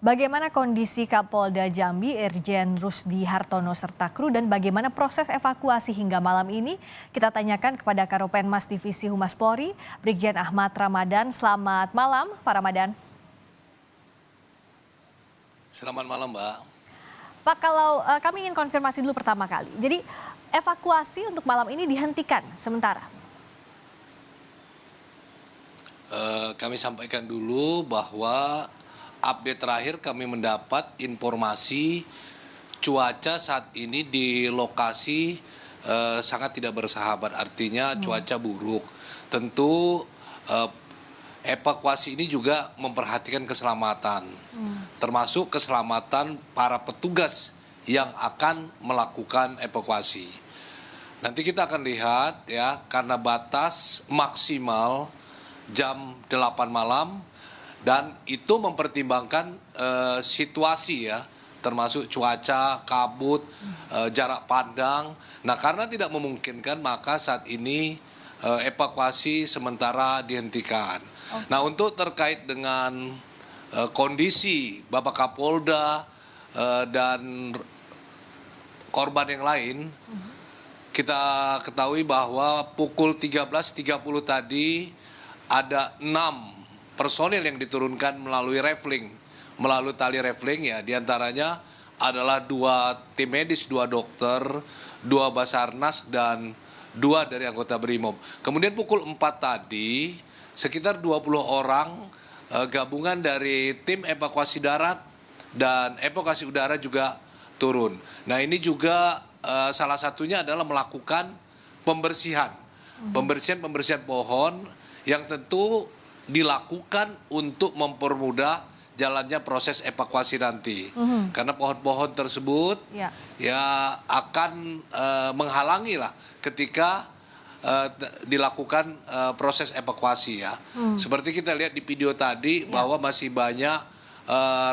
Bagaimana kondisi Kapolda Jambi Irjen Rusdi Hartono serta kru dan bagaimana proses evakuasi hingga malam ini? Kita tanyakan kepada Karopenmas Divisi Humas Polri, Brigjen Ahmad Ramadan. Selamat malam, Pak Ramadan. Selamat malam, Mbak. Pak, kalau kami ingin konfirmasi dulu pertama kali. Jadi evakuasi untuk malam ini dihentikan sementara. Kami sampaikan dulu bahwa update terakhir kami mendapat informasi cuaca saat ini di lokasi sangat tidak bersahabat, artinya cuaca buruk. Tentu evakuasi ini juga memperhatikan keselamatan, termasuk keselamatan para petugas yang akan melakukan evakuasi. Nanti kita akan lihat ya, karena batas maksimal jam 8 malam, dan itu mempertimbangkan situasi ya, termasuk cuaca, kabut, jarak pandang. Nah, karena tidak memungkinkan, maka saat ini evakuasi sementara dihentikan. Okay. Nah, untuk terkait dengan kondisi Bapak Kapolda dan korban yang lain, kita ketahui bahwa pukul 13.30 tadi ada 6 personil yang diturunkan melalui melalui tali rafling ya, diantaranya adalah 2 tim medis, 2 dokter, 2 Basarnas dan 2 dari anggota Brimob. Kemudian pukul 4 tadi sekitar 20 orang gabungan dari tim evakuasi darat dan evakuasi udara juga turun. Nah, ini juga salah satunya adalah melakukan pembersihan pohon yang tentu dilakukan untuk mempermudah jalannya proses evakuasi nanti. Karena pohon-pohon tersebut ya akan menghalangi lah ketika dilakukan proses evakuasi ya. Seperti kita lihat di video tadi bahwa masih banyak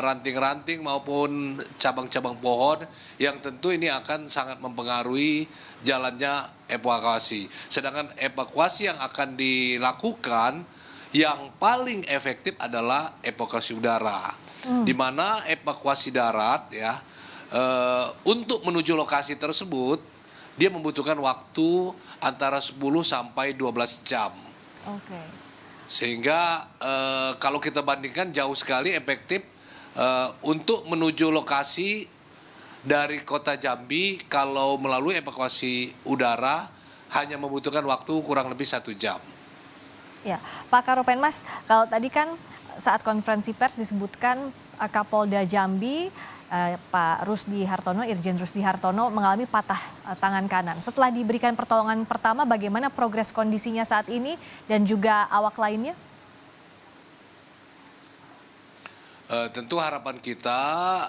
ranting-ranting maupun cabang-cabang pohon yang tentu ini akan sangat mempengaruhi jalannya evakuasi. Sedangkan evakuasi yang akan dilakukan yang paling efektif adalah evakuasi udara, di mana evakuasi darat ya untuk menuju lokasi tersebut dia membutuhkan waktu antara 10 sampai 12 jam. Okay. Sehingga kalau kita bandingkan jauh sekali efektif untuk menuju lokasi dari kota Jambi kalau melalui evakuasi udara hanya membutuhkan waktu kurang lebih 1 jam. Ya, Pak Karopenmas, kalau tadi kan saat konferensi pers disebutkan Kapolda Jambi Pak Rusdi Hartono, Irjen Rusdi Hartono mengalami patah tangan kanan. Setelah diberikan pertolongan pertama, bagaimana progres kondisinya saat ini dan juga awak lainnya? Tentu harapan kita,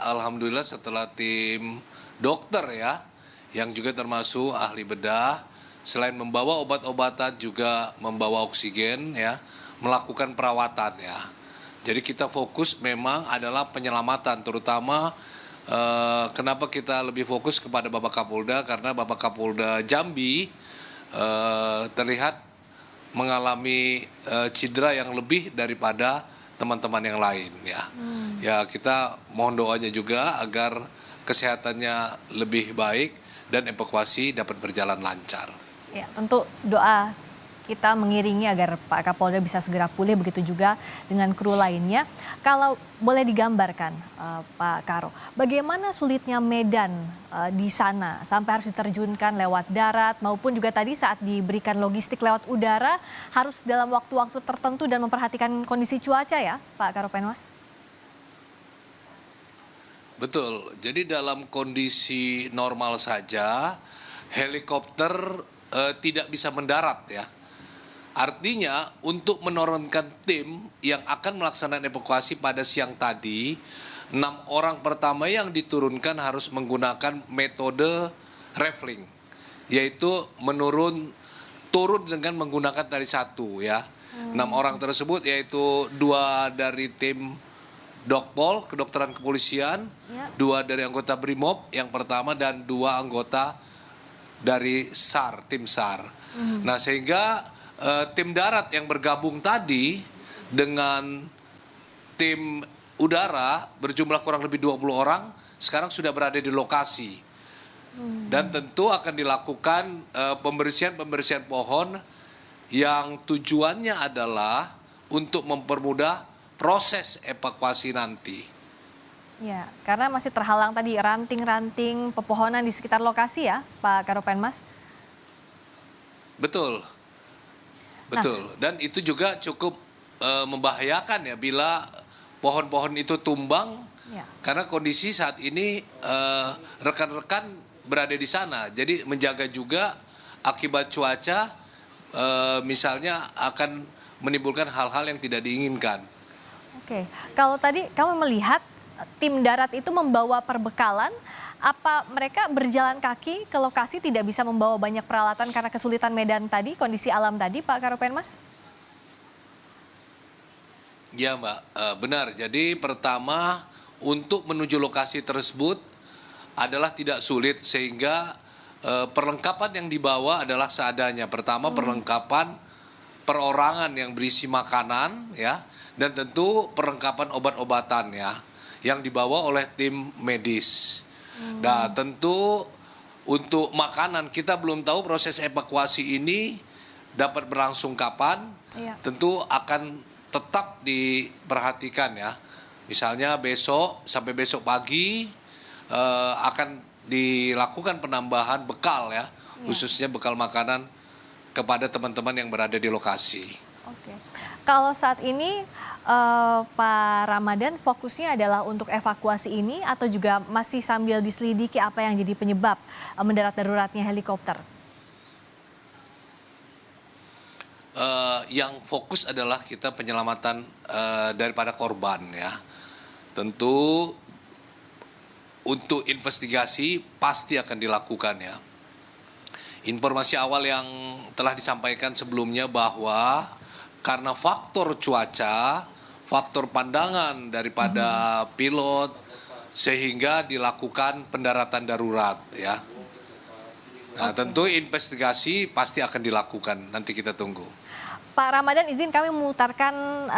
alhamdulillah setelah tim dokter ya, yang juga termasuk ahli bedah, selain membawa obat-obatan juga membawa oksigen ya, melakukan perawatan ya. Jadi kita fokus memang adalah penyelamatan, terutama kenapa kita lebih fokus kepada Bapak Kapolda, karena Bapak Kapolda Jambi terlihat mengalami cedera yang lebih daripada teman-teman yang lain ya. Ya, kita mohon doanya juga agar kesehatannya lebih baik dan evakuasi dapat berjalan lancar. Ya, tentu doa kita mengiringi agar Pak Kapolda bisa segera pulih, begitu juga dengan kru lainnya. Kalau boleh digambarkan Pak Karo, bagaimana sulitnya medan di sana sampai harus diterjunkan lewat darat maupun juga tadi saat diberikan logistik lewat udara harus dalam waktu-waktu tertentu dan memperhatikan kondisi cuaca ya Pak Karopenmas? Betul, jadi dalam kondisi normal saja helikopter tidak bisa mendarat ya. Artinya untuk menurunkan tim yang akan melaksanakan evakuasi pada siang tadi, 6 orang pertama yang diturunkan harus menggunakan metode rafling, yaitu turun dengan menggunakan tali 1 ya. 6 orang tersebut yaitu 2 dari tim Dokpol, kedokteran kepolisian, 2 dari anggota Brimob yang pertama dan 2 anggota dari SAR, tim SAR. Nah, sehingga tim darat yang bergabung tadi dengan tim udara berjumlah kurang lebih 20 orang sekarang sudah berada di lokasi. Dan tentu akan dilakukan pembersihan pohon yang tujuannya adalah untuk mempermudah proses evakuasi nanti. Ya, karena masih terhalang tadi ranting-ranting pepohonan di sekitar lokasi ya, Pak Karopenmas. Betul, betul. Dan itu juga cukup membahayakan ya bila pohon-pohon itu tumbang. Ya. Karena kondisi saat ini rekan-rekan berada di sana, jadi menjaga juga akibat cuaca misalnya akan menimbulkan hal-hal yang tidak diinginkan. Oke, kalau tadi kamu melihat tim darat itu membawa perbekalan, apa mereka berjalan kaki ke lokasi tidak bisa membawa banyak peralatan karena kesulitan medan tadi, kondisi alam tadi, Pak Karopenmas? Ya Mbak, benar. Jadi pertama untuk menuju lokasi tersebut adalah tidak sulit sehingga perlengkapan yang dibawa adalah seadanya. Pertama perlengkapan perorangan yang berisi makanan ya, dan tentu perlengkapan obat-obatan ya yang dibawa oleh tim medis. Nah, tentu untuk makanan kita belum tahu proses evakuasi ini dapat berlangsung kapan. Iya. Tentu akan tetap diperhatikan ya. Misalnya sampai besok pagi akan dilakukan penambahan bekal ya, khususnya bekal makanan kepada teman-teman yang berada di lokasi. Oke. Kalau saat ini Pak Ramadan fokusnya adalah untuk evakuasi ini atau juga masih sambil diselidiki apa yang jadi penyebab mendarat daruratnya helikopter? Yang fokus adalah kita penyelamatan daripada korban ya. Tentu untuk investigasi pasti akan dilakukan ya. Informasi awal yang telah disampaikan sebelumnya bahwa karena faktor cuaca, faktor pandangan daripada pilot, sehingga dilakukan pendaratan darurat ya. Nah, tentu investigasi pasti akan dilakukan, nanti kita tunggu. Pak Ramadan, izin kami memutarkan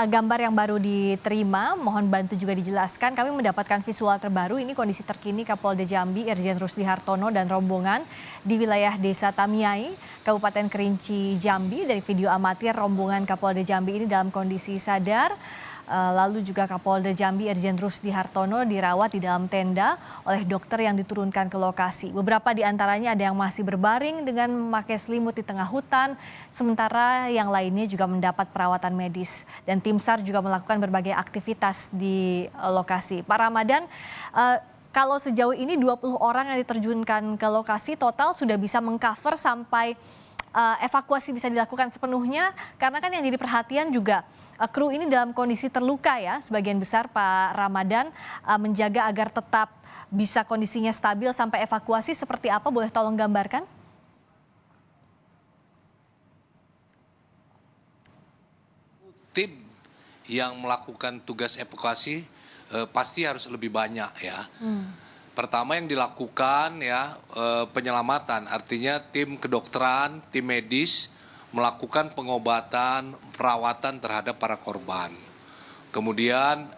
gambar yang baru diterima, mohon bantu juga dijelaskan. Kami mendapatkan visual terbaru, ini kondisi terkini Kapolda Jambi Irjen Rusdi Hartono dan rombongan di wilayah Desa Tamiai, Kabupaten Kerinci, Jambi. Dari video amatir, rombongan Kapolda Jambi ini dalam kondisi sadar. Lalu juga Kapolda Jambi Irjen Rusdi Hartono dirawat di dalam tenda oleh dokter yang diturunkan ke lokasi. Beberapa di antaranya ada yang masih berbaring dengan memakai selimut di tengah hutan, sementara yang lainnya juga mendapat perawatan medis. Dan tim SAR juga melakukan berbagai aktivitas di lokasi. Pak Ramadan, kalau sejauh ini 20 orang yang diterjunkan ke lokasi total sudah bisa mengcover sampai evakuasi bisa dilakukan sepenuhnya, karena kan yang jadi perhatian juga kru ini dalam kondisi terluka ya, sebagian besar Pak Ramadan, menjaga agar tetap bisa kondisinya stabil sampai evakuasi seperti apa, boleh tolong gambarkan? Tim yang melakukan tugas evakuasi pasti harus lebih banyak ya. Pertama yang dilakukan ya penyelamatan, artinya tim kedokteran, tim medis melakukan pengobatan, perawatan terhadap para korban. Kemudian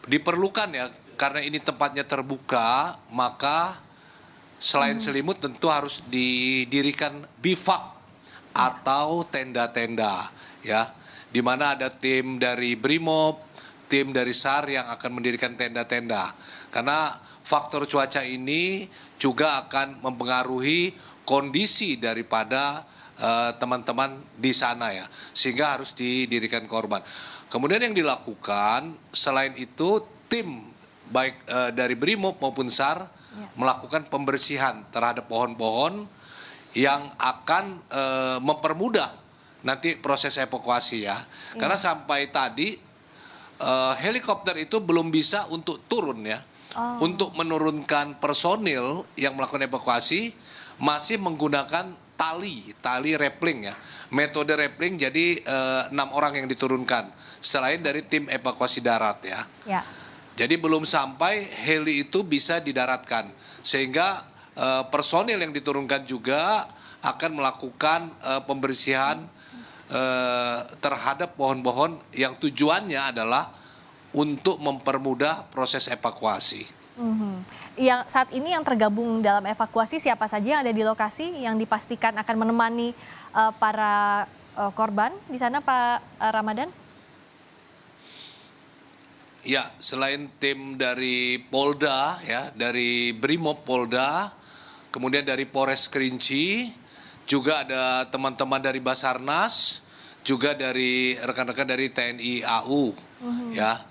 diperlukan ya, karena ini tempatnya terbuka, maka selain selimut tentu harus didirikan bivak atau tenda-tenda ya, di mana ada tim dari Brimob, tim dari SAR yang akan mendirikan tenda-tenda. Karena faktor cuaca ini juga akan mempengaruhi kondisi daripada teman-teman di sana ya, sehingga harus didirikan korban. Kemudian yang dilakukan selain itu tim baik dari Brimob maupun SAR melakukan pembersihan terhadap pohon-pohon yang akan mempermudah nanti proses evakuasi ya. Karena sampai tadi helikopter itu belum bisa untuk turun ya. Untuk menurunkan personil yang melakukan evakuasi masih menggunakan tali rappling ya. Metode rappling, jadi 6 orang yang diturunkan selain dari tim evakuasi darat ya. Jadi belum sampai heli itu bisa didaratkan, sehingga personil yang diturunkan juga akan melakukan pembersihan terhadap pohon-pohon yang tujuannya adalah untuk mempermudah proses evakuasi. Yang saat ini yang tergabung dalam evakuasi siapa saja yang ada di lokasi yang dipastikan akan menemani para korban di sana, Pak Ramadan? Ya, selain tim dari Polda, ya, dari Brimob Polda, kemudian dari Polres Kerinci, juga ada teman-teman dari Basarnas, juga dari rekan-rekan dari TNI AU, ya.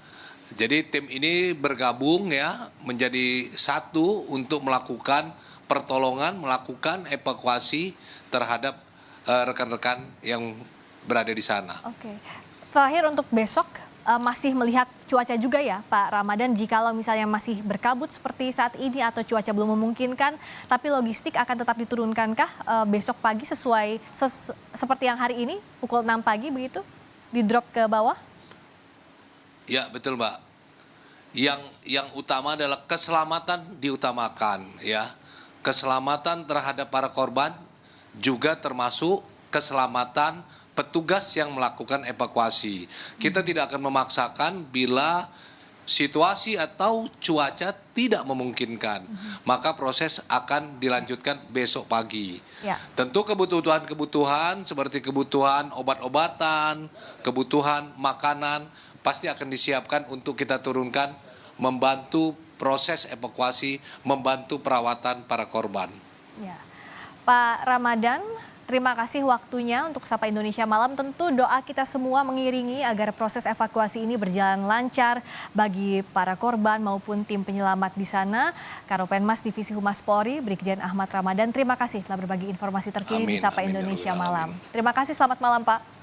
Jadi tim ini bergabung ya menjadi satu untuk melakukan pertolongan, melakukan evakuasi terhadap rekan-rekan yang berada di sana. Oke. Terakhir untuk besok masih melihat cuaca juga ya Pak Ramadan, jikalau misalnya masih berkabut seperti saat ini atau cuaca belum memungkinkan, tapi logistik akan tetap diturunkankah besok pagi seperti yang hari ini pukul 6 pagi begitu, di drop ke bawah? Ya, betul, Mbak. Yang utama adalah keselamatan diutamakan, ya. Keselamatan terhadap para korban juga termasuk keselamatan petugas yang melakukan evakuasi. Kita tidak akan memaksakan bila situasi atau cuaca tidak memungkinkan. Maka proses akan dilanjutkan besok pagi. Ya. Tentu kebutuhan-kebutuhan seperti kebutuhan obat-obatan, kebutuhan makanan pasti akan disiapkan untuk kita turunkan, membantu proses evakuasi, membantu perawatan para korban. Ya. Pak Ramadan, terima kasih waktunya untuk Sapa Indonesia Malam. Tentu doa kita semua mengiringi agar proses evakuasi ini berjalan lancar bagi para korban maupun tim penyelamat di sana. Karopenmas Divisi Humas Polri, Brigjen Ahmad Ramadan, terima kasih telah berbagi informasi terkini di Amin, Sapa amin, Indonesia ya Rabbal Malam. Alamin. Terima kasih, selamat malam Pak.